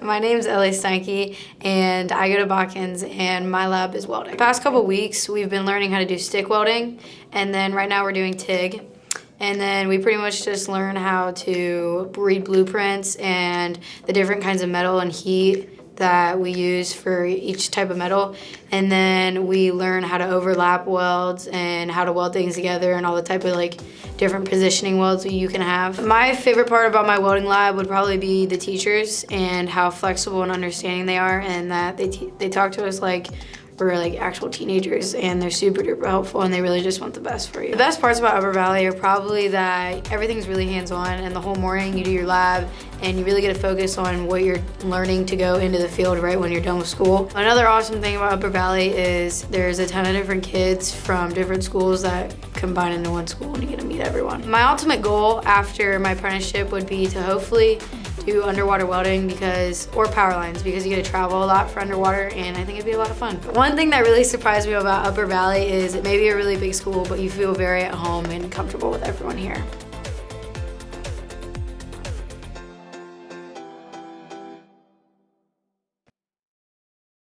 My name's Ellie and I go to Botkins and my lab is welding. The past couple weeks we've been learning how to do stick welding, and then right now we're doing TIG. And then we pretty much just learn how to read blueprints and the different kinds of metal and heat that we use for each type of metal. And then we learn how to overlap welds and how to weld things together and all the type of different positioning welds you can have. My favorite part about my welding lab would probably be the teachers and how flexible and understanding they are, and that they talk to us like we're actual teenagers, and they're super duper helpful, and they really just want the best for you. The best parts about Upper Valley are probably that everything's really hands-on, and the whole morning you do your lab and you really get to focus on what you're learning to go into the field right when you're done with school. Another awesome thing about Upper Valley is there's a ton of different kids from different schools that combine into one school, and you get to meet everyone. My ultimate goal after my apprenticeship would be to hopefully do underwater welding or power lines, because you get to travel a lot for underwater, and I think it'd be a lot of fun. One thing that really surprised me about Upper Valley is it may be a really big school, but you feel very at home and comfortable with everyone here.